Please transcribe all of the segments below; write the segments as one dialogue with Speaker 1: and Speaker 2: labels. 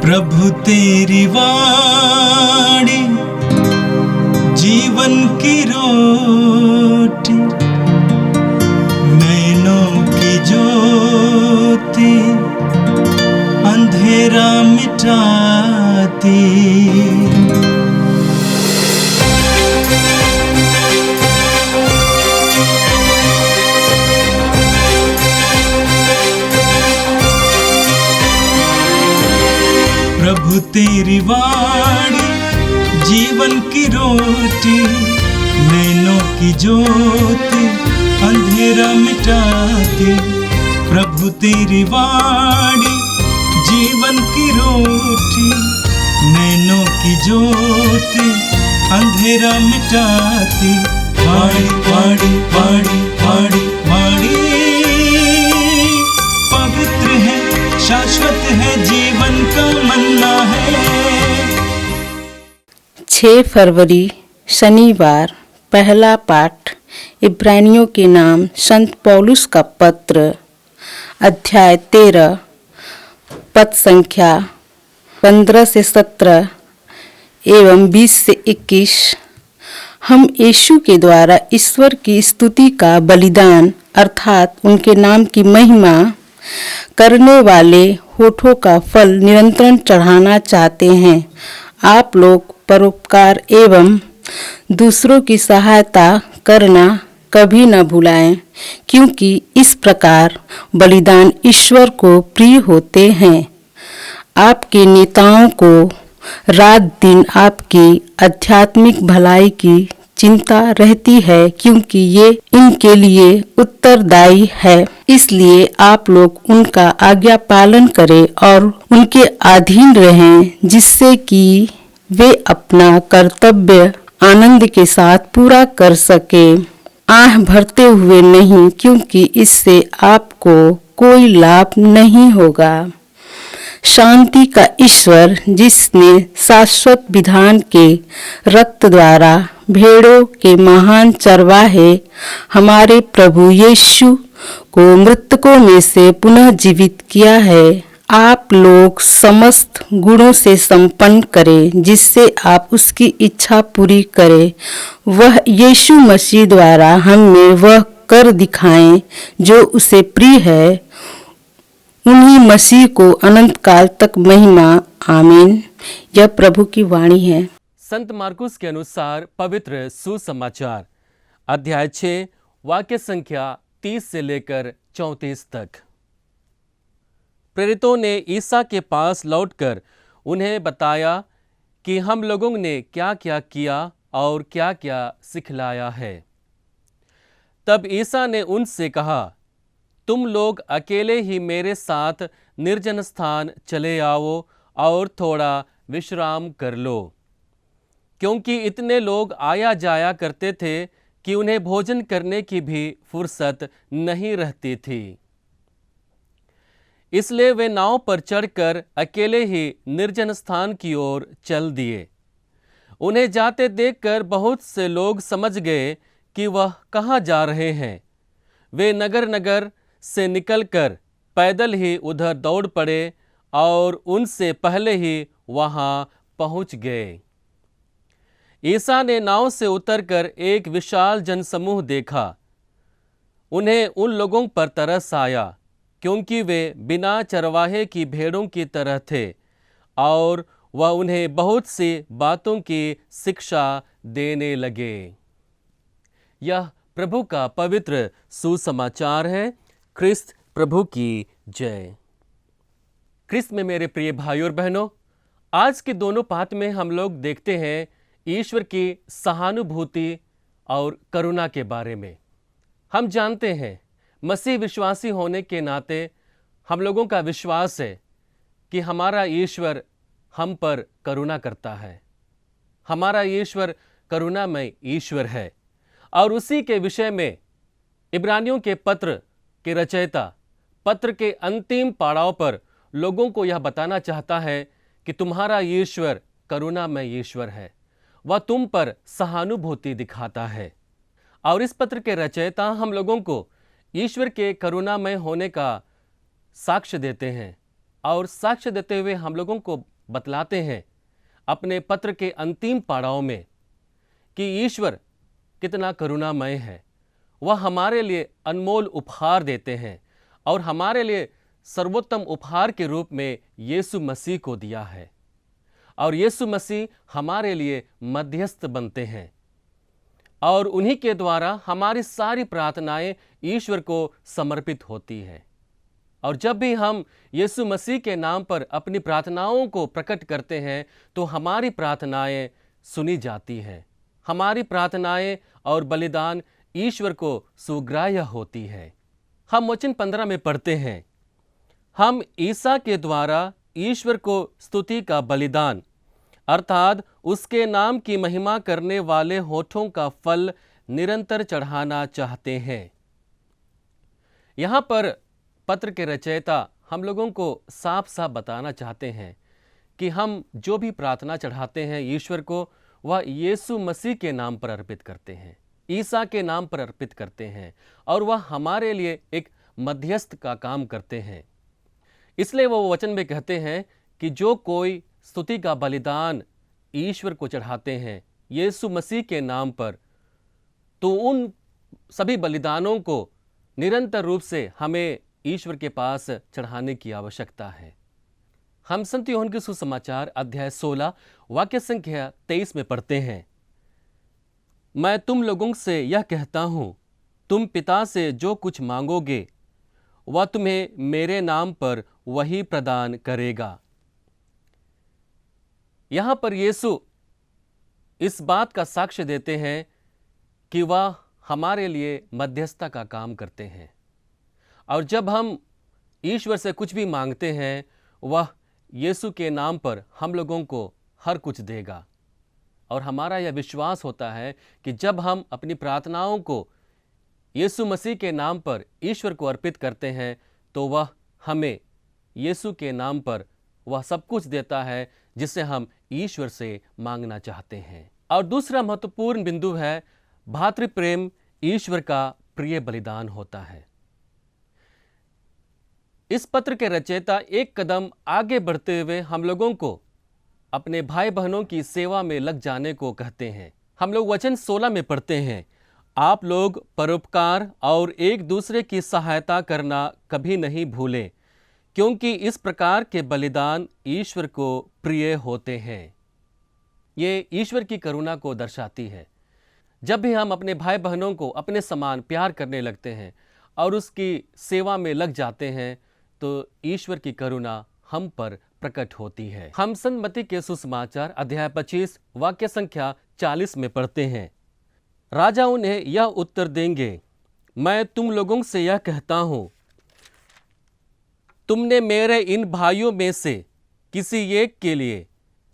Speaker 1: प्रभु तेरी वाणी जीवन की रोटी, नैनों की ज्योति अंधेरा मिटाती। प्रभु तेरी वाणी जीवन की रोटी, नैनों की ज्योति अंधेरा मिटाती। प्रभु तेरी वाणी जीवन की रोटी, नैनों की ज्योति अंधेरा मिटाती। वाणी वाणी वाणी वाणी वाणी पवित्र है, शाश्वत है, जीवन का मन्ना है।
Speaker 2: 6 फरवरी शनिवार। पहला पाठ इब्रानियों के नाम संत पौलुस का पत्र, अध्याय 13, पद संख्या 15 से 17 एवं 20 से 21। हम यीशु के द्वारा ईश्वर की स्तुति का बलिदान अर्थात उनके नाम की महिमा करने वाले होठों का फल निरंतर चढ़ाना चाहते हैं। आप लोग परोपकार एवं दूसरों की सहायता करना कभी न भुलाएं, क्योंकि इस प्रकार बलिदान ईश्वर को प्रिय होते हैं। आपके नेताओं को रात दिन आपकी आध्यात्मिक भलाई की चिंता रहती है, क्योंकि ये इनके लिए उत्तरदायी है। इसलिए आप लोग उनका आज्ञा पालन करें और उनके अधीन रहें, जिससे कि वे अपना कर्तव्य आनंद के साथ पूरा कर सके, आह भरते हुए नहीं, क्योंकि इससे आपको कोई लाभ नहीं होगा। शांति का ईश्वर, जिसने शाश्वत विधान के रक्त द्वारा भेड़ों के महान चरवाहे हमारे प्रभु यीशु को मृतकों में से पुनः जीवित किया है, आप लोग समस्त गुणों से संपन्न करें, जिससे आप उसकी इच्छा पूरी करें। वह यीशु मसीह द्वारा हमें वह कर दिखाएं जो उसे प्रिय है। उन्हीं मसीह को अनंत काल तक महिमा। आमीन। यह प्रभु की वाणी है।
Speaker 3: संत मार्कुस के अनुसार पवित्र सुसमाचार, अध्याय 6, वाक्य संख्या 30 से लेकर 34 तक। प्रेरितों ने ईसा के पास लौटकर उन्हें बताया कि हम लोगों ने क्या क्या किया और क्या क्या सिखलाया है। तब ईसा ने उनसे कहा, तुम लोग अकेले ही मेरे साथ निर्जन स्थान चले आओ और थोड़ा विश्राम कर लो, क्योंकि इतने लोग आया जाया करते थे कि उन्हें भोजन करने की भी फुर्सत नहीं रहती थी। इसलिए वे नाव पर चढ़कर अकेले ही निर्जन स्थान की ओर चल दिए। उन्हें जाते देखकर बहुत से लोग समझ गए कि वह कहाँ जा रहे हैं। वे नगर नगर से निकलकर पैदल ही उधर दौड़ पड़े और उनसे पहले ही वहाँ पहुँच गए। ईसा ने नाव से उतरकर एक विशाल जनसमूह देखा। उन्हें उन लोगों पर तरस आया, क्योंकि वे बिना चरवाहे की भेड़ों की तरह थे, और वह उन्हें बहुत सी बातों की शिक्षा देने लगे। यह प्रभु का पवित्र सुसमाचार है। क्रिस्त प्रभु की जय। क्रिस्त में मेरे प्रिय भाई और बहनों, आज के दोनों पाठ में हम लोग देखते हैं ईश्वर की सहानुभूति और करुणा के बारे में। हम जानते हैं मसीह विश्वासी होने के नाते हम लोगों का विश्वास है कि हमारा ईश्वर हम पर करुणा करता है। हमारा ईश्वर करुणामय ईश्वर है, और उसी के विषय में इब्रानियों के पत्र के रचयिता पत्र के अंतिम पड़ाव पर लोगों को यह बताना चाहता है कि तुम्हारा ईश्वर करुणामय ईश्वर है। वह तुम पर सहानुभूति दिखाता है। और इस पत्र के रचयिता हम लोगों को ईश्वर के करुणामय होने का साक्ष्य देते हैं और साक्ष्य देते हुए हम लोगों को बतलाते हैं अपने पत्र के अंतिम पड़ाव में कि ईश्वर कितना करुणामय है। वह हमारे लिए अनमोल उपहार देते हैं और हमारे लिए सर्वोत्तम उपहार के रूप में यीशु मसीह को दिया है, और यीशु मसीह हमारे लिए मध्यस्थ बनते हैं और उन्हीं के द्वारा हमारी सारी प्रार्थनाएं ईश्वर को समर्पित होती है। और जब भी हम यीशु मसीह के नाम पर अपनी प्रार्थनाओं को प्रकट करते हैं तो हमारी प्रार्थनाएं सुनी जाती हैं, हमारी प्रार्थनाएं और बलिदान ईश्वर को सुग्राह्य होती है। हम वचन 15 में पढ़ते हैं, हम ईसा के द्वारा ईश्वर को स्तुति का बलिदान अर्थात उसके नाम की महिमा करने वाले होठों का फल निरंतर चढ़ाना चाहते हैं। यहाँ पर पत्र के रचयिता हम लोगों को साफ साफ बताना चाहते हैं कि हम जो भी प्रार्थना चढ़ाते हैं ईश्वर को, वह यीशु मसीह के नाम पर अर्पित करते हैं, ईसा के नाम पर अर्पित करते हैं, और वह हमारे लिए एक मध्यस्थ का काम करते हैं। इसलिए वो वचन में कहते हैं कि जो कोई स्तुति का बलिदान ईश्वर को चढ़ाते हैं यीशु मसीह के नाम पर, तो उन सभी बलिदानों को निरंतर रूप से हमें ईश्वर के पास चढ़ाने की आवश्यकता है। हम संत यूहन्ना के सुसमाचार अध्याय 16 वाक्य संख्या 23 में पढ़ते हैं, मैं तुम लोगों से यह कहता हूं, तुम पिता से जो कुछ मांगोगे वह तुम्हें मेरे नाम पर वही प्रदान करेगा। यहां पर यीशु इस बात का साक्ष्य देते हैं कि वह हमारे लिए मध्यस्थता का काम करते हैं, और जब हम ईश्वर से कुछ भी मांगते हैं वह यीशु के नाम पर हम लोगों को हर कुछ देगा। और हमारा यह विश्वास होता है कि जब हम अपनी प्रार्थनाओं को यीशु मसीह के नाम पर ईश्वर को अर्पित करते हैं तो वह हमें यीशु के नाम पर वह सब कुछ देता है जिसे हम ईश्वर से मांगना चाहते हैं। और दूसरा महत्वपूर्ण बिंदु है, भातृप्रेम ईश्वर का प्रिय बलिदान होता है। इस पत्र के रचयिता एक कदम आगे बढ़ते हुए हम लोगों को अपने भाई बहनों की सेवा में लग जाने को कहते हैं। हम लोग वचन 16 में पढ़ते हैं, आप लोग परोपकार और एक दूसरे की सहायता करना कभी नहीं भूलें, क्योंकि इस प्रकार के बलिदान ईश्वर को प्रिय होते हैं। ये ईश्वर की करुणा को दर्शाती है। जब भी हम अपने भाई बहनों को अपने समान प्यार करने लगते हैं और उसकी सेवा में लग जाते हैं तो ईश्वर की करुणा हम पर प्रकट होती है। हम संत मत्ती के सुसमाचार अध्याय 25 वाक्य संख्या 40 में पढ़ते हैं, राजा उन्हें यह उत्तर देंगे, मैं तुम लोगों से यह कहता हूं, तुमने मेरे इन भाइयों में से किसी एक के लिए,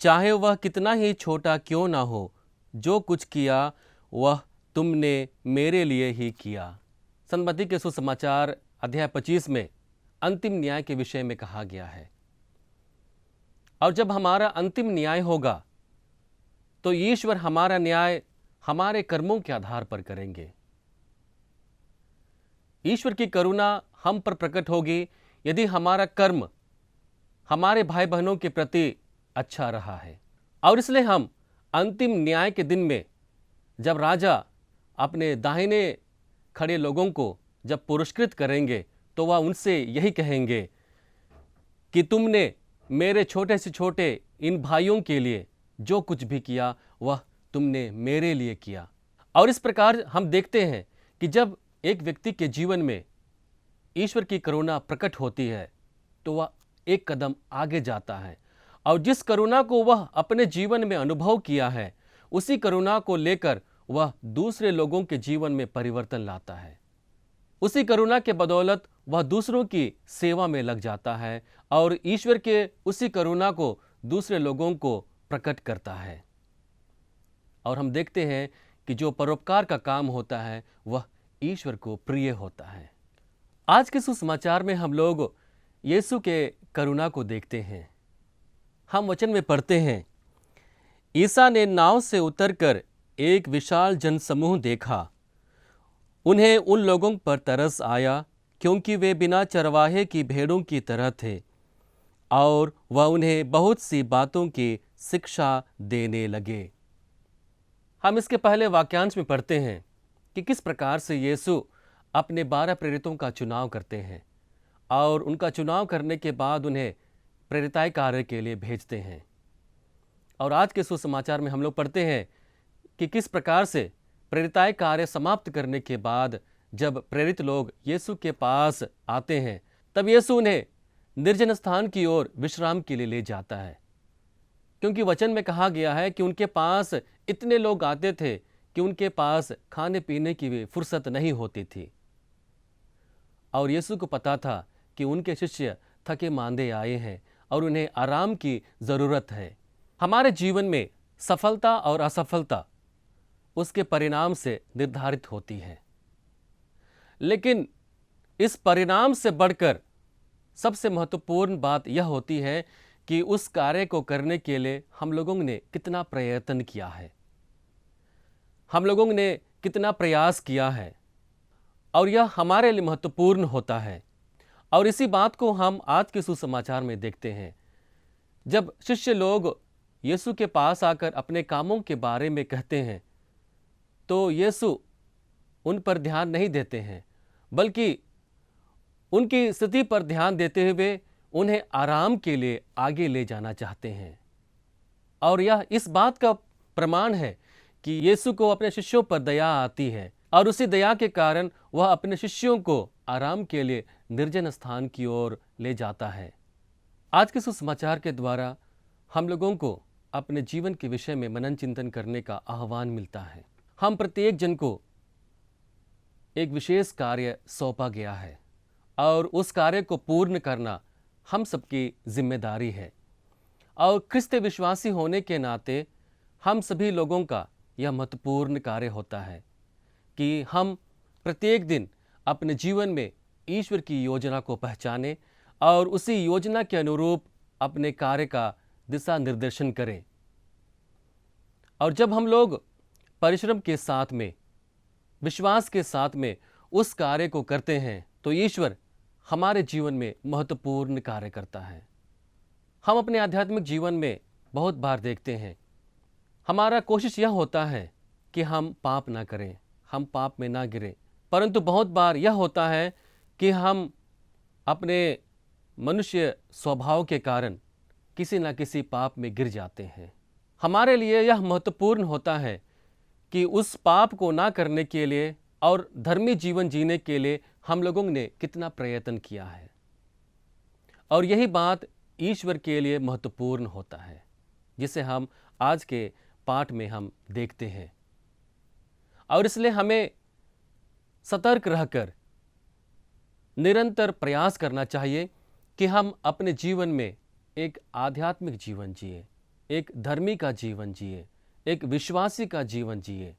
Speaker 3: चाहे वह कितना ही छोटा क्यों ना हो, जो कुछ किया वह तुमने मेरे लिए ही किया। संत मत्ती के सुसमाचार अध्याय 25 में अंतिम न्याय के विषय में कहा गया है। और जब हमारा अंतिम न्याय होगा तो ईश्वर हमारा न्याय हमारे कर्मों के आधार पर करेंगे। ईश्वर की करुणा हम पर प्रकट होगी यदि हमारा कर्म हमारे भाई बहनों के प्रति अच्छा रहा है। और इसलिए हम अंतिम न्याय के दिन में जब राजा अपने दाहिने खड़े लोगों को जब पुरस्कृत करेंगे तो वह उनसे यही कहेंगे कि तुमने मेरे छोटे से छोटे इन भाइयों के लिए जो कुछ भी किया वह तुमने मेरे लिए किया। और इस प्रकार हम देखते हैं कि जब एक व्यक्ति के जीवन में ईश्वर की करुणा प्रकट होती है तो वह एक कदम आगे जाता है, और जिस करुणा को वह अपने जीवन में अनुभव किया है उसी करुणा को लेकर वह दूसरे लोगों के जीवन में परिवर्तन लाता है। उसी करुणा के बदौलत वह दूसरों की सेवा में लग जाता है और ईश्वर के उसी करुणा को दूसरे लोगों को प्रकट करता है। और हम देखते हैं कि जो परोपकार का काम होता है वह ईश्वर को प्रिय होता है। आज के सुसमाचार में हम लोग यीशु के करुणा को देखते हैं। हम वचन में पढ़ते हैं, ईसा ने नाव से उतरकर एक विशाल जनसमूह देखा। उन्हें उन लोगों पर तरस आया क्योंकि वे बिना चरवाहे की भेड़ों की तरह थे और वह उन्हें बहुत सी बातों की शिक्षा देने लगे। हम इसके पहले वाक्यांश में पढ़ते हैं कि किस प्रकार से यीशु अपने 12 प्रेरितों का चुनाव करते हैं और उनका चुनाव करने के बाद उन्हें प्रेरिताई कार्य के लिए भेजते हैं। और आज के सुसमाचार में हम लोग पढ़ते हैं कि किस प्रकार से प्रेरिताई कार्य समाप्त करने के बाद जब प्रेरित लोग यीशु के पास आते हैं तब यीशु उन्हें निर्जन स्थान की ओर विश्राम के लिए ले जाता है, क्योंकि वचन में कहा गया है कि उनके पास इतने लोग आते थे कि उनके पास खाने पीने की भी फुर्सत नहीं होती थी। और यीशु को पता था कि उनके शिष्य थके मांदे आए हैं और उन्हें आराम की ज़रूरत है। हमारे जीवन में सफलता और असफलता उसके परिणाम से निर्धारित होती है, लेकिन इस परिणाम से बढ़कर सबसे महत्वपूर्ण बात यह होती है कि उस कार्य को करने के लिए हम लोगों ने कितना प्रयत्न किया है, हम लोगों ने कितना प्रयास किया है, और यह हमारे लिए महत्वपूर्ण होता है। और इसी बात को हम आज के सुसमाचार में देखते हैं। जब शिष्य लोग यीशु के पास आकर अपने कामों के बारे में कहते हैं तो यीशु उन पर ध्यान नहीं देते हैं, बल्कि उनकी स्थिति पर ध्यान देते हुए उन्हें आराम के लिए आगे ले जाना चाहते हैं। और यह इस बात का प्रमाण है कि यीशु को अपने शिष्यों पर दया आती है और उसी दया के कारण वह अपने शिष्यों को आराम के लिए निर्जन स्थान की ओर ले जाता है। आज के सुसमाचार के द्वारा हम लोगों को अपने जीवन के विषय में मनन चिंतन करने का आह्वान मिलता है। हम प्रत्येक जन को एक विशेष कार्य सौंपा गया है और उस कार्य को पूर्ण करना हम सबकी जिम्मेदारी है। और क्रिस्त विश्वासी होने के नाते हम सभी लोगों का यह महत्वपूर्ण कार्य होता है कि हम प्रत्येक दिन अपने जीवन में ईश्वर की योजना को पहचानें और उसी योजना के अनुरूप अपने कार्य का दिशा निर्देशन करें। और जब हम लोग परिश्रम के साथ में, विश्वास के साथ में उस कार्य को करते हैं तो ईश्वर हमारे जीवन में महत्वपूर्ण कार्य करता है। हम अपने आध्यात्मिक जीवन में बहुत बार देखते हैं, हमारा कोशिश यह होता है कि हम पाप ना करें, हम पाप में ना गिरें, परंतु बहुत बार यह होता है कि हम अपने मनुष्य स्वभाव के कारण किसी न किसी पाप में गिर जाते हैं। हमारे लिए यह महत्वपूर्ण होता है कि उस पाप को ना करने के लिए और धर्मी जीवन जीने के लिए हम लोगों ने कितना प्रयत्न किया है। और यही बात ईश्वर के लिए महत्वपूर्ण होता है, जिसे हम आज के पाठ में हम देखते हैं। और इसलिए हमें सतर्क रहकर निरंतर प्रयास करना चाहिए कि हम अपने जीवन में एक आध्यात्मिक जीवन जिए, एक धर्मी का जीवन जिए, एक विश्वासी का जीवन जिए।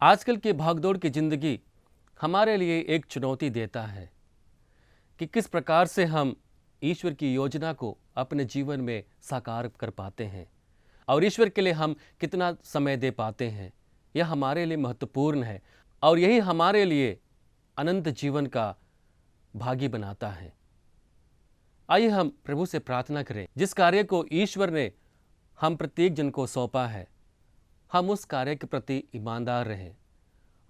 Speaker 3: आजकल की भागदौड़ की जिंदगी हमारे लिए एक चुनौती देता है कि किस प्रकार से हम ईश्वर की योजना को अपने जीवन में साकार कर पाते हैं और ईश्वर के लिए हम कितना समय दे पाते हैं। यह हमारे लिए महत्वपूर्ण है और यही हमारे लिए अनंत जीवन का भागी बनाता है। आइए हम प्रभु से प्रार्थना करें, जिस कार्य को ईश्वर ने हम प्रत्येक जन को सौंपा है, हम उस कार्य के प्रति ईमानदार रहें,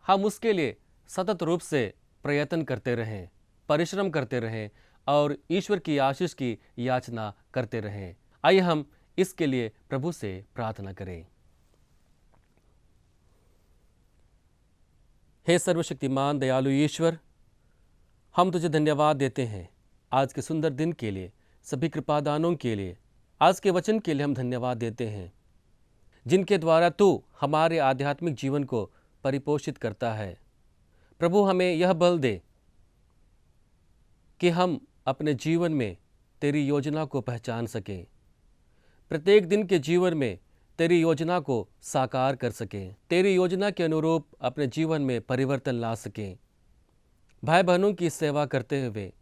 Speaker 3: हम उसके लिए सतत रूप से प्रयत्न करते रहें, परिश्रम करते रहें और ईश्वर की आशीष की याचना करते रहें। आइए हम इसके लिए प्रभु से प्रार्थना करें। हे सर्वशक्तिमान दयालु ईश्वर, हम तुझे धन्यवाद देते हैं आज के सुंदर दिन के लिए, सभी कृपादानों के लिए, आज के वचन के लिए हम धन्यवाद देते हैं, जिनके द्वारा तू हमारे आध्यात्मिक जीवन को परिपोषित करता है। प्रभु, हमें यह बल दे कि हम अपने जीवन में तेरी योजना को पहचान सकें, प्रत्येक दिन के जीवन में तेरी योजना को साकार कर सकें, तेरी योजना के अनुरूप अपने जीवन में परिवर्तन ला सकें। भाई बहनों की सेवा करते हुए,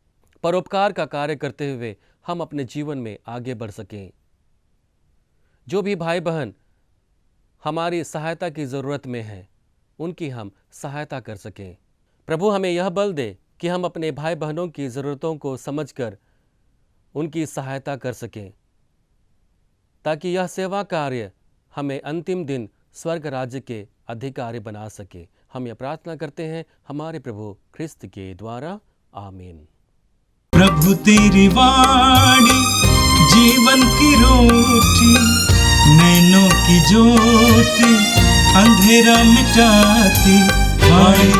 Speaker 3: परोपकार का कार्य करते हुए हम अपने जीवन में आगे बढ़ सकें। जो भी भाई बहन हमारी सहायता की ज़रूरत में हैं, उनकी हम सहायता कर सकें। प्रभु, हमें यह बल दे कि हम अपने भाई बहनों की ज़रूरतों को समझकर उनकी सहायता कर सकें, ताकि यह सेवा कार्य हमें अंतिम दिन स्वर्ग राज्य के अधिकारी बना सके। हम यह प्रार्थना करते हैं हमारे प्रभु ख्रिस्त के द्वारा, आमीन।
Speaker 1: प्रभु तेरी वाणी जीवन की रोटी, नैनों की ज्योति अंधेरा मिटाती, वाणी